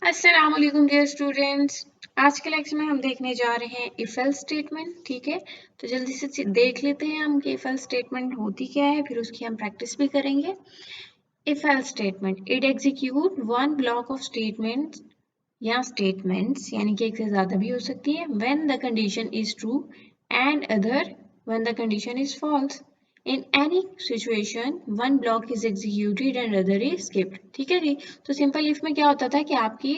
अस्सलाम वालेकुम dear students. आज के लेक्चर में हम देखने जा रहे हैं इफ एल्स स्टेटमेंट। ठीक है, तो जल्दी से देख लेते हैं हम कि इफ एल्स स्टेटमेंट होती क्या है, फिर उसकी हम प्रैक्टिस भी करेंगे। If else statement it execute one block of statements या स्टेटमेंट्स, यानी कि एक से ज्यादा भी हो सकती है, when the condition is true and other when the condition is false. In any situation one block is executed and other is skipped. ठीक है जी। तो सिंपल इफ में क्या होता था कि आपकी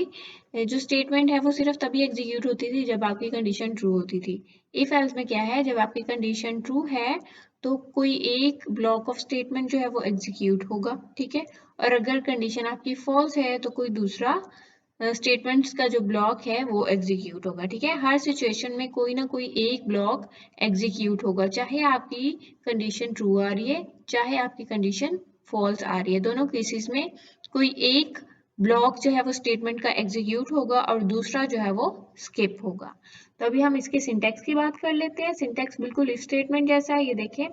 जो स्टेटमेंट है वो सिर्फ तभी एग्जीक्यूट होती थी जब आपकी कंडीशन ट्रू होती थी। इफ एल्स में क्या है, जब आपकी कंडीशन ट्रू है तो कोई एक ब्लॉक ऑफ स्टेटमेंट जो है वो एग्जीक्यूट होगा। ठीक है, और अगर कंडीशन आपकी फॉल्स है तो कोई दूसरा स्टेटमेंट्स का जो ब्लॉक है वो एग्जीक्यूट होगा। ठीक है, हर सिचुएशन में कोई ना कोई एक ब्लॉक एग्जीक्यूट होगा, चाहे आपकी कंडीशन ट्रू आ रही है चाहे आपकी कंडीशन फॉल्स आ रही है। दोनों केसेस में कोई एक ब्लॉक जो है वो स्टेटमेंट का एग्जीक्यूट होगा और दूसरा जो है वो स्किप होगा। तो अभी हम इसके सिंटैक्स की बात कर लेते हैं। सिंटैक्स बिल्कुल इफ स्टेटमेंट जैसा है। ये देखें,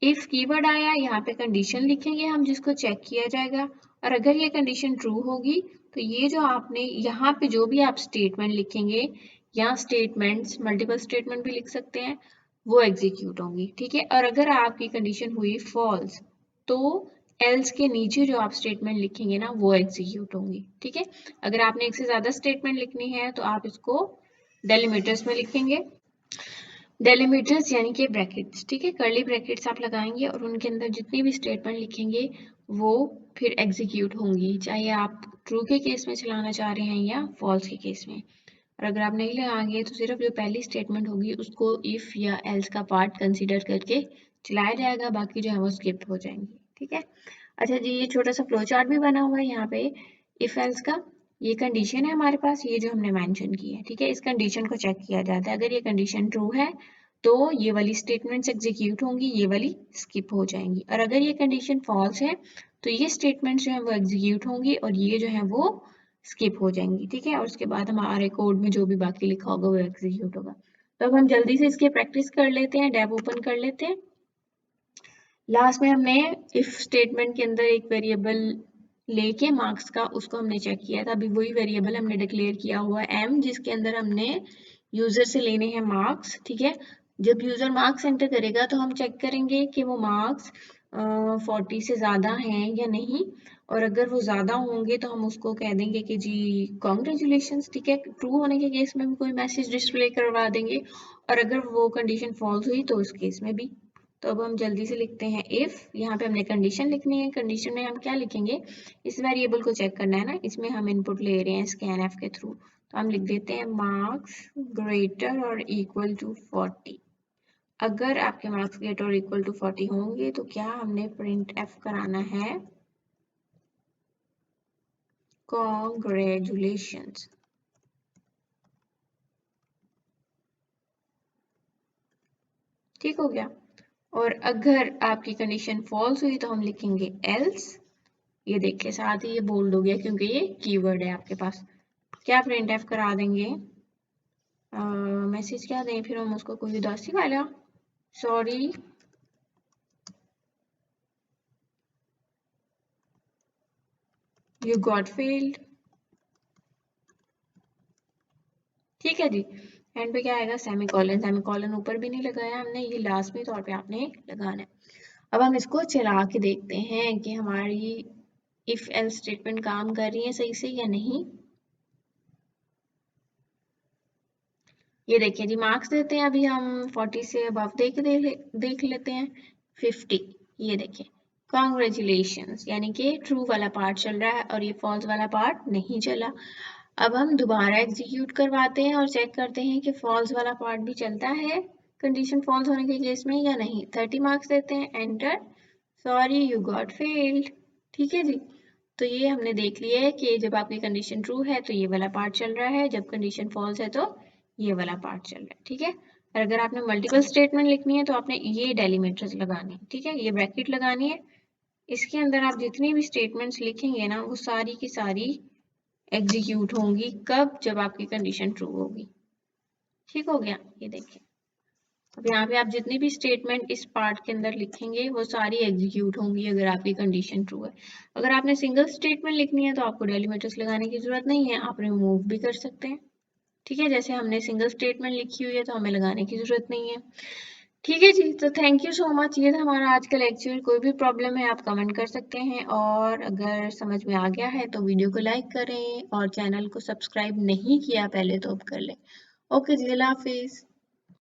इफ कीवर्ड आया, यहाँ पे कंडीशन लिखेंगे हम जिसको चेक किया जाएगा, और अगर ये कंडीशन ट्रू होगी तो ये जो आपने यहाँ पे जो भी आप स्टेटमेंट लिखेंगे, या स्टेटमेंट्स मल्टीपल स्टेटमेंट भी लिख सकते हैं, वो एग्जीक्यूट होंगी। ठीक है, और अगर आपकी कंडीशन हुई फॉल्स तो एल्स के नीचे जो आप स्टेटमेंट लिखेंगे ना वो एग्जीक्यूट होंगी। ठीक है, अगर आपने एक से ज्यादा स्टेटमेंट लिखनी है तो आप इसको डेलिमिटर्स में लिखेंगे। डेलिमिटर्स यानी कि ब्रैकेट्स। ठीक है, कर्ली ब्रैकेट्स आप लगाएंगे और उनके अंदर जितनी भी स्टेटमेंट लिखेंगे वो फिर एग्जीक्यूट होंगी, चाहे आप ट्रू के केस में चलाना चाह रहे हैं या फॉल्स के केस में। और अगर आप नहीं लगाएंगे तो सिर्फ जो पहली स्टेटमेंट होगी उसको इफ या एल्स का पार्ट कंसीडर करके चलाया जाएगा, बाकी जो है वो स्किप हो जाएंगे। ठीक है, अच्छा जी, ये छोटा सा फ्लो चार्ट भी बना हुआ है यहाँ पे इफ एल्स का। ये कंडीशन है हमारे पास, ये जो हमने मेंशन की है। ठीक है, इस कंडीशन को चेक किया जाता है। अगर ये कंडीशन ट्रू है तो ये वाली स्टेटमेंट्स एग्जीक्यूट होंगी, ये वाली स्किप हो जाएंगी, और अगर ये कंडीशन फॉल्स है तो ये स्टेटमेंट्स जो है वो एग्जीक्यूट होंगी और ये जो है वो स्किप हो जाएंगी। ठीक है, और उसके बाद हमारे कोड में जो भी बाकी लिखा होगा वो एग्जीक्यूट होगा। तो अब हम जल्दी से इसकी प्रैक्टिस कर लेते हैं, डेव ओपन कर लेते हैं। लास्ट में हमने इफ स्टेटमेंट के अंदर एक वेरिएबल लेके मार्क्स का उसको हमने चेक किया था। अभी वही वेरिएबल हमने डिक्लेयर किया हुआ है m, जिसके अंदर हमने यूजर से लेने हैं मार्क्स। ठीक है, जब यूजर मार्क्स एंटर करेगा तो हम चेक करेंगे कि वो मार्क्स 40 से ज्यादा हैं या नहीं, और अगर वो ज्यादा होंगे तो हम उसको कह देंगे कि जी कॉन्ग्रेचुलेशंस। ठीक है, ट्रू होने के केस में भी कोई मैसेज डिस्प्ले करवा देंगे, और अगर वो कंडीशन फॉल्स हुई तो उस केस में भी। तो अब हम जल्दी से लिखते हैं इफ, यहाँ पे हमने कंडीशन लिखनी है। कंडीशन में हम क्या लिखेंगे, इस वेरिएबल को चेक करना है ना, इसमें हम इनपुट ले रहे हैं स्कैनएफ के थ्रू, तो हम लिख देते हैं मार्क्स ग्रेटर और इक्वल टू 40। अगर आपके मार्क्स ग्रेटर और इक्वल टू 40 होंगे तो क्या हमने प्रिंट एफ कराना है, कॉन्ग्रेचुलेशंस। ठीक हो गया। और अगर आपकी कंडीशन फॉल्स हुई तो हम लिखेंगे एल्स। ये देखिए साथ ही ये बोल्ड हो गया क्योंकि ये कीवर्ड है आपके पास। क्या प्रिंट एफ करा देंगे, मैसेज क्या दें फिर हम उसको, कोई उदासी वाला, सॉरी यू गॉट फेल्ड। ठीक है जी, एंड पे क्या आएगा, सेमीकोलन। सेमीकोलन ऊपर भी नहीं लगाया हमने, ये लाजमी तौर पे आपने लगाना है। अब हम इसको चला के देखते हैं कि हमारी इफ एल्स स्टेटमेंट काम कर रही है सही से या नहीं। ये देखिए जी, मार्क्स देते हैं अभी हम 40 से अबव देख लेते हैं 50। ये देखिए कॉन्ग्रेचुलेशंस, यानी कि ट्रू वाला पार्ट चल रहा है और ये फॉल्स वाला पार्ट नहीं चला। अब हम दोबारा एग्जीक्यूट करवाते हैं और चेक करते हैं कि फॉल्स वाला पार्ट भी चलता है कंडीशन फॉल्स होने के केस में या नहीं। 30 मार्क्स देते हैं, enter, sorry you got failed. ठीक है जी, तो ये हमने देख लिया है कि जब आपकी कंडीशन ट्रू है तो ये वाला पार्ट चल रहा है, जब कंडीशन फॉल्स है तो ये वाला पार्ट चल रहा है। ठीक है, और अगर आपने मल्टीपल स्टेटमेंट लिखनी है तो आपने ये डेलीमीटर्स लगानी है। ठीक है, ये ब्रैकेट लगानी है, इसके अंदर आप जितनी भी स्टेटमेंट्स लिखेंगे ना वो सारी की सारी एग्जीक्यूट होंगी। कब, जब आपकी कंडीशन ट्रू होगी। ठीक हो गया, ये देखिए अब यहाँ पे आप जितनी भी स्टेटमेंट इस पार्ट के अंदर लिखेंगे वो सारी एग्जीक्यूट होंगी अगर आपकी कंडीशन ट्रू है। अगर आपने सिंगल स्टेटमेंट लिखनी है तो आपको डेलिमिटर्स लगाने की जरूरत नहीं है, आप रिमूव भी कर सकते हैं। ठीक है, जैसे हमने सिंगल स्टेटमेंट लिखी हुई है तो हमें लगाने की जरूरत नहीं है। ठीक है जी, तो थैंक यू सो मच। ये था हमारा आज का लेक्चर। कोई भी प्रॉब्लम है आप कमेंट कर सकते हैं, और अगर समझ में आ गया है तो वीडियो को लाइक करें, और चैनल को सब्सक्राइब नहीं किया पहले तो अब कर लें। ओके जी, अल्लाह हाफिज।